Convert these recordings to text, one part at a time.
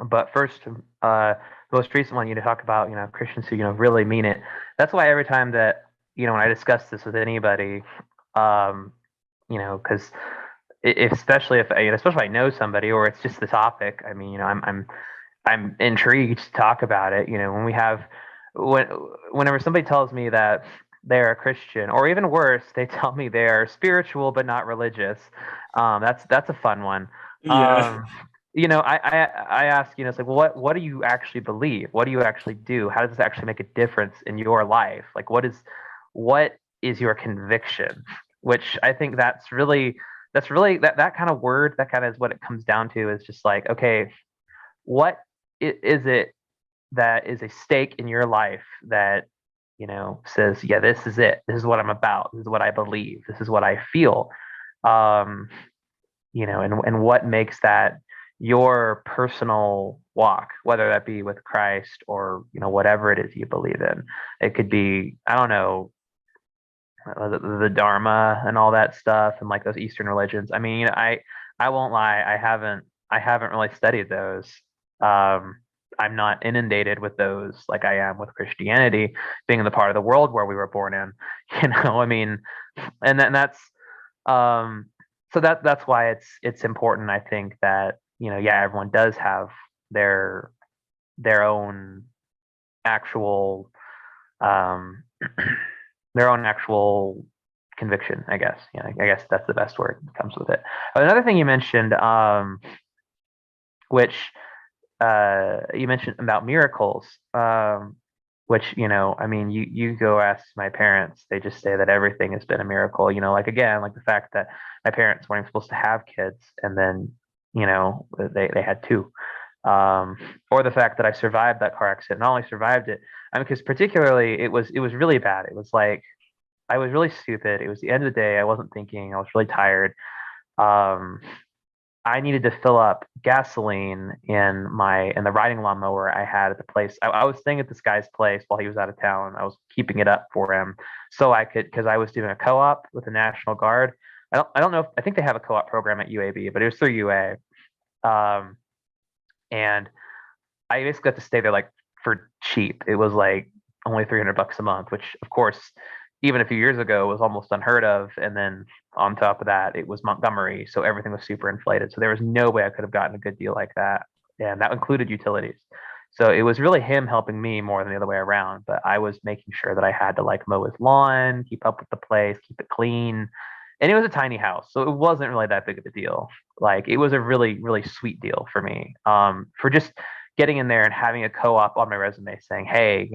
But first, the most recent one, talk about, Christians who, really mean it. That's why every time that, when I discuss this with anybody, um, because especially if, especially if I know somebody or it's just the topic. I mean, I'm intrigued to talk about it. When whenever somebody tells me that they're a Christian, or even worse, they tell me they're spiritual but not religious. That's a fun one. Yeah. Um, I ask, it's like, well, what do you actually believe? What do you actually do? How does this actually make a difference in your life? Like, what is your conviction? Which I think that's really that kind of word, that kind of is what it comes down to, is just like, okay, what is it that is a stake in your life that says, yeah, this is it, this is what I'm about, this is what I believe, this is what I feel. um and what makes that your personal walk, whether that be with Christ or whatever it is you believe in. It could be, I don't know, the Dharma and all that stuff, and like those Eastern religions. I mean, I won't lie, I haven't really studied those. Um, I'm not inundated with those like I am with Christianity, being in the part of the world where we were born in. I mean, and that's um, so that's why it's important. I think that yeah, everyone does have their their own actual um, their own actual conviction, I guess. I guess that's the best word that comes with it. Another thing you mentioned, which you mentioned about miracles, which I mean, you go ask my parents, they just say that everything has been a miracle. Like, again, like the fact that my parents weren't supposed to have kids, and then they had two. Um, or the fact that I survived that car accident. Not only survived it, I mean, because particularly it was really bad. It was like I was really stupid. It was the end of the day. I wasn't thinking. I was really tired. Um, I needed to fill up gasoline in the riding lawnmower I had at the place. I was staying at this guy's place while he was out of town. I was keeping it up for him so I could, because I was doing a co-op with the National Guard. I don't know if, I think they have a co-op program at UAB, but it was through UA. Um, and I basically got to stay there like for cheap. It was like only $300 a month, which of course, even a few years ago, was almost unheard of. And then on top of that, it was Montgomery, so everything was super inflated. So there was no way I could have gotten a good deal like that, and that included utilities. So it was really him helping me more than the other way around. But I was making sure that I had to like mow his lawn, keep up with the place, keep it clean. And it was a tiny house, so it wasn't really that big of a deal. Like, it was a really, really sweet deal for me. For just getting in there and having a co-op on my resume saying, hey,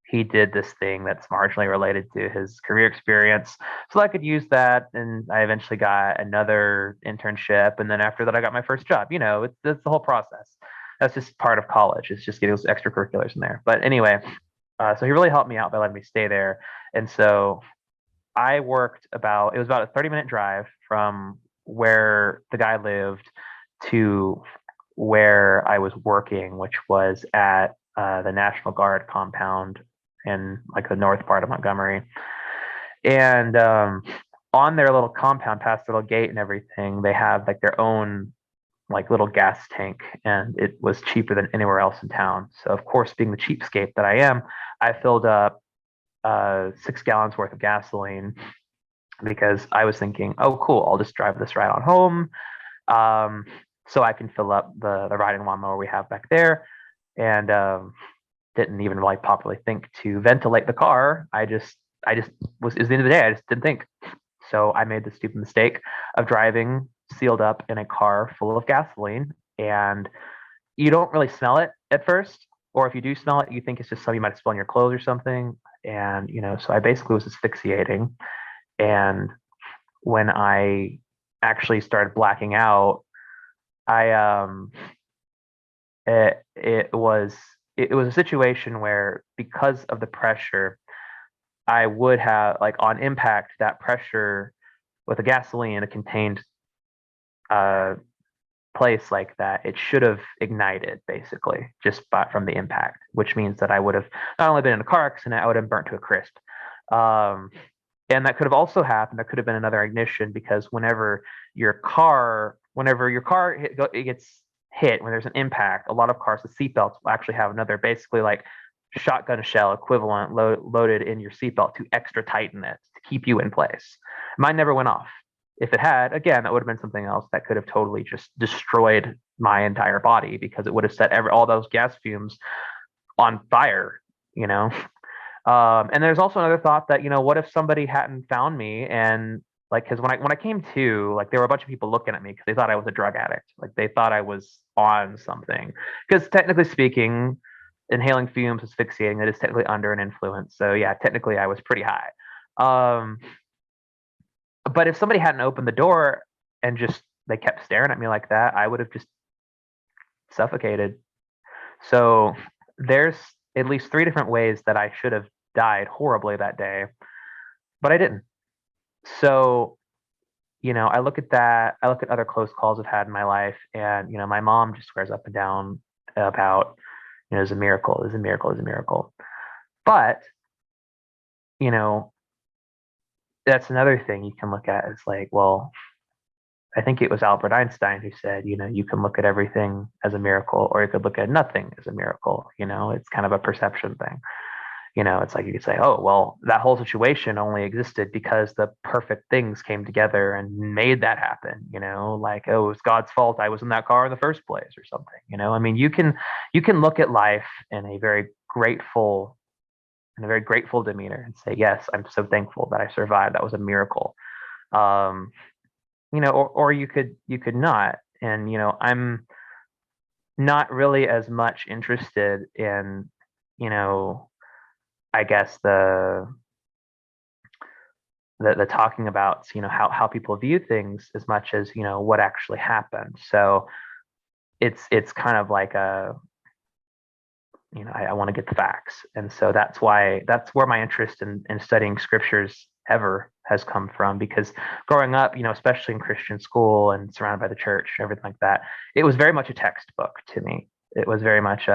he did this thing that's marginally related to his career experience. So I could use that. And I eventually got another internship. And then after that, I got my first job. It's the whole process. That's just part of college. It's just getting those extracurriculars in there. But anyway, so he really helped me out by letting me stay there. And so it was about a 30-minute drive from where the guy lived to where I was working, which was at the National Guard compound in like the north part of Montgomery. And on their little compound, past the little gate and everything, they have like their own like little gas tank, and it was cheaper than anywhere else in town. So of course, being the cheapskate that I am, I filled up 6 gallons worth of gasoline because I was thinking, oh, cool, I'll just drive this right on home. Um, so I can fill up the riding lawnmower we have back there. And didn't even like properly think to ventilate the car. I just was, at the end of the day, I just didn't think. So I made the stupid mistake of driving sealed up in a car full of gasoline, and you don't really smell it at first, or if you do smell it, you think it's just something you might spill on your clothes or something. And so I basically was asphyxiating, and when I actually started blacking out, I it was a situation where, because of the pressure, I would have, like, on impact, that pressure with the gasoline in a contained uh place like that, it should have ignited basically just from the impact, which means that I would have not only been in a car accident, I would have burnt to a crisp. Um, and that could have also happened. There could have been another ignition, because whenever your car it gets hit, when there's an impact, a lot of cars with seatbelts will actually have another basically like shotgun shell equivalent loaded in your seatbelt to extra tighten it to keep you in place. Mine never went off. If it had, again, that would have been something else that could have totally just destroyed my entire body because it would have set all those gas fumes on fire, you know? And there's also another thought that, what if somebody hadn't found me and like, because when I came to, like, there were a bunch of people looking at me because they thought I was a drug addict. Like, they thought I was on something. Because technically speaking, inhaling fumes, asphyxiating, it is technically under an influence. So yeah, technically I was pretty high. Um, but if somebody hadn't opened the door and just they kept staring at me like that, I would have just suffocated. So there's at least three different ways that I should have died horribly that day, but I didn't. So, I look at that, I look at other close calls I've had in my life, and, my mom just swears up and down about, it's a miracle, it's a miracle, it's a miracle. But, you know, that's another thing you can look at is like, well, I think it was Albert Einstein who said, you can look at everything as a miracle, or you could look at nothing as a miracle. It's kind of a perception thing. It's like you could say, oh, well, that whole situation only existed because the perfect things came together and made that happen. Like, oh, it was God's fault I was in that car in the first place or something. I mean, you can look at life in a very grateful demeanor and say, yes, I'm so thankful that I survived. That was a miracle. Um, or you could not. And, I'm not really as much interested in, you know, I guess the talking about, how people view things as much as, what actually happened. So it's kind of like I want to get the facts. And so that's where my interest in studying scriptures ever has come from, because growing up, especially in Christian school and surrounded by the church and everything like that, it was very much a textbook to me. It was very much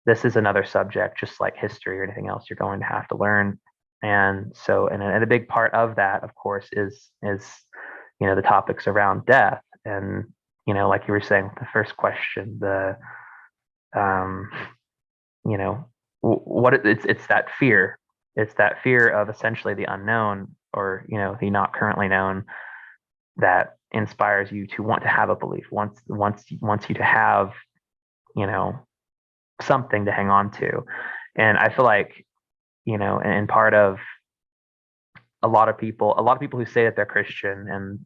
this is another subject, just like history or anything else you're going to have to learn. And so, and a big part of that, of course, is the topics around death. And, like you were saying, the first question, um, what it's that fear. It's that fear of essentially the unknown, or, the not currently known, that inspires you to want to have a belief, wants you to have, you know, something to hang on to. And I feel like, and part of a lot of people who say that they're Christian and,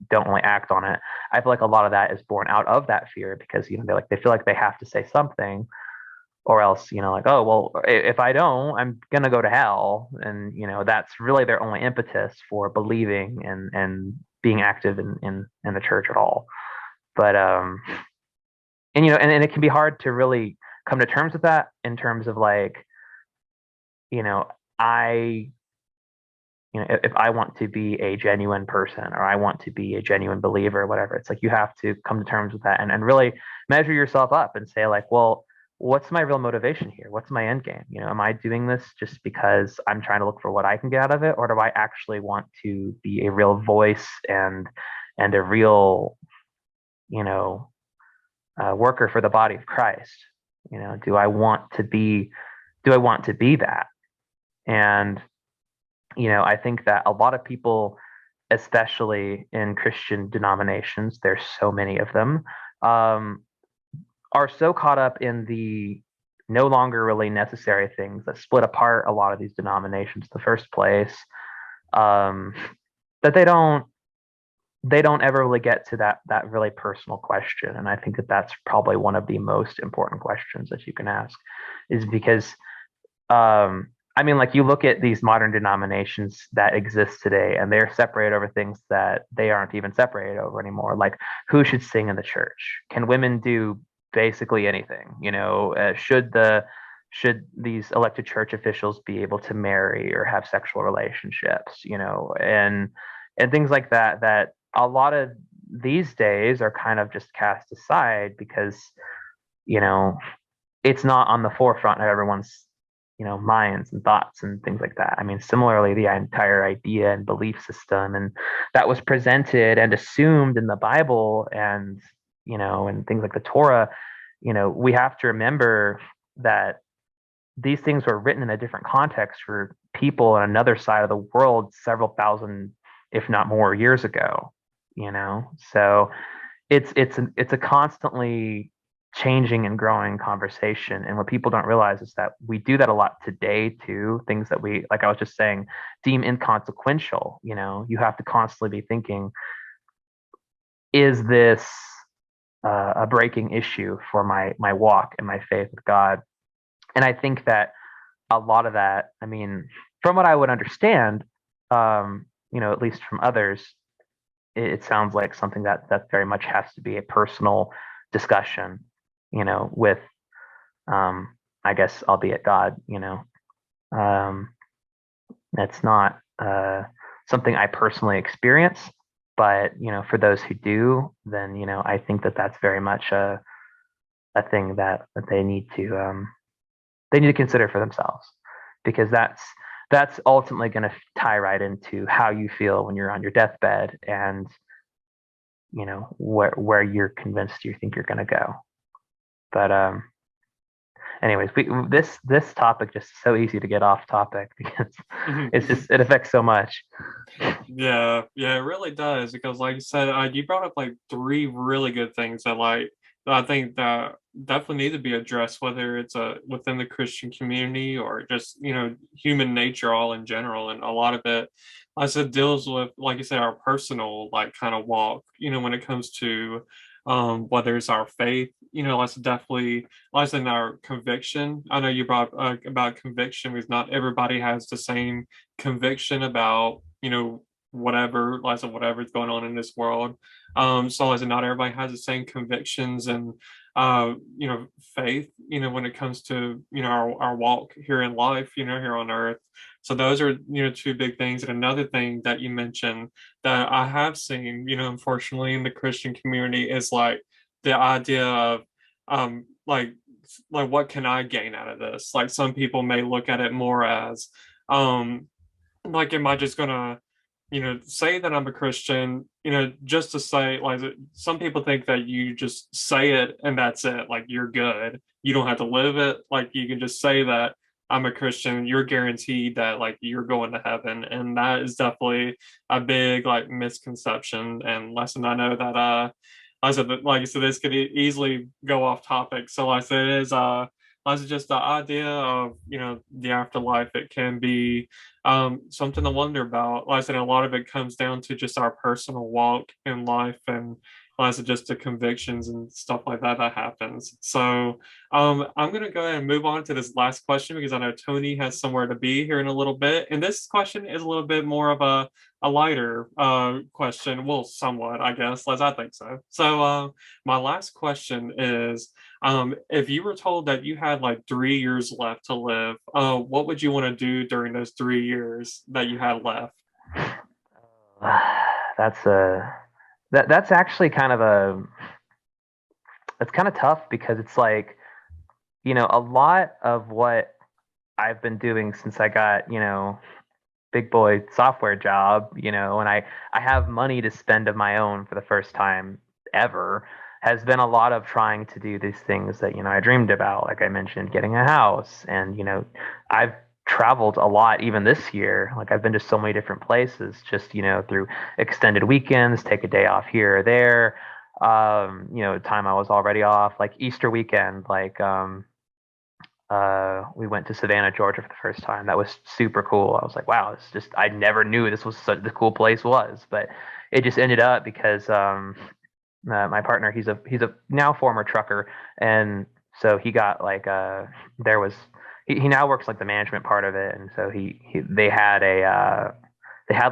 don't really act on it. I feel like a lot of that is born out of that fear, because, they feel like they have to say something, or else, like, oh, well, if I don't, I'm going to go to hell. And, that's really their only impetus for believing and being active in the church at all. But, and it can be hard to really come to terms with that, in terms of like, you know, I, if I want to be a genuine person, or I want to be a genuine believer or whatever, it's like you have to come to terms with that, and really measure yourself up and say like, well, what's my real motivation here? What's my end game? Am I doing this just because I'm trying to look for what I can get out of it? Or do I actually want to be a real voice and a real, you know, worker for the body of Christ? Do I want to be that? And, I think that a lot of people, especially in Christian denominations, there's so many of them, are so caught up in the no longer really necessary things that split apart a lot of these denominations in the first place, um, that they don't ever really get to that really personal question. And I think that that's probably one of the most important questions that you can ask, is because, I mean, like, you look at these modern denominations that exist today, and they're separated over things that they aren't even separated over anymore. Like, who should sing in the church? Can women do basically anything? Should these elected church officials be able to marry or have sexual relationships? And things like that. That a lot of these days are kind of just cast aside because you know it's not on the forefront of everyone's minds and thoughts and things like that. I mean, similarly, the entire idea and belief system and that was presented and assumed in the Bible, and and things like the Torah, we have to remember that these things were written in a different context for people on another side of the world several thousand, if not more, years ago. So it's a constantly changing and growing conversation. And what people don't realize is that we do that a lot today too. Things that we, like I was just saying, deem inconsequential. You have to constantly be thinking, is this a breaking issue for my walk and my faith with God? And I think that a lot of that, I mean, from what I would understand, at least from others, it sounds like something that very much has to be a personal discussion, with, I guess, albeit God. Um, it's not something I personally experience, but for those who do, then I think that that's very much a thing that they need to consider for themselves, because that's ultimately going to tie right into how you feel when you're on your deathbed, and where you're convinced you think you're going to go. But anyways, this topic just so easy to get off topic because it affects so much. Yeah, yeah, it really does because, like you said, you brought up like three really good things that I think that definitely need to be addressed, whether it's within the Christian community or just human nature all in general, and a lot of it, like I said, deals with, like you said, our personal like kind of walk. When it comes to whether it's our faith, that's definitely, like I said, our conviction. I know you brought about conviction because not everybody has the same conviction about whatever, like I said, whatever's going on in this world. So as not everybody has the same convictions and faith, when it comes to our walk here in life, here on earth. So those are two big things. And another thing that you mentioned that I have seen, unfortunately in the Christian community is like the idea of like what can I gain out of this? Like some people may look at it more as like am I just gonna say that I'm a Christian, just to say, like, some people think that you just say it and that's it, like you're good. You don't have to live it. Like you can just say that I'm a Christian, you're guaranteed that like you're going to heaven. And that is definitely a big like misconception and lesson. I know that I said that, like I said, this could easily go off topic. So like I said, it is that's just the idea of the afterlife. It can be something to wonder about. Like I said, a lot of it comes down to just our personal walk in life, and like I said, just the convictions and stuff like that that happens. So I'm gonna go ahead and move on to this last question because I know Tony has somewhere to be here in a little bit, and this question is a little bit more of a lighter question. Well, somewhat, I guess, as I think so. So my last question is, if you were told that you had like 3 years left to live, what would you want to do during those 3 years that you had left? That's a that's actually kind of a it's kind of tough because it's like, a lot of what I've been doing since I got, big boy software job, and I have money to spend of my own for the first time ever, has been a lot of trying to do these things that, I dreamed about. Like I mentioned, getting a house. And, I've traveled a lot even this year. Like I've been to so many different places just, through extended weekends, take a day off here or there. Time I was already off, like Easter weekend, like we went to Savannah, Georgia for the first time. That was super cool. I was like, wow, it's just, I never knew this was such the cool place was, but it just ended up because my partner, he's a now former trucker, and so he got like there was he now works like the management part of it, and so they had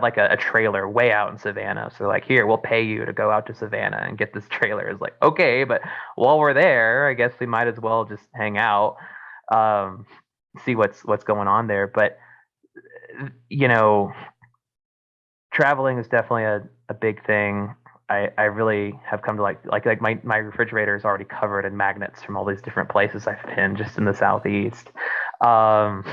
like a trailer way out in Savannah. So they're like, here, we'll pay you to go out to Savannah and get this trailer. It's like, okay, but while we're there, I guess we might as well just hang out, um, see what's going on there. But you know, traveling is definitely a big thing. I really have come to like my refrigerator is already covered in magnets from all these different places I've been just in the southeast. Um,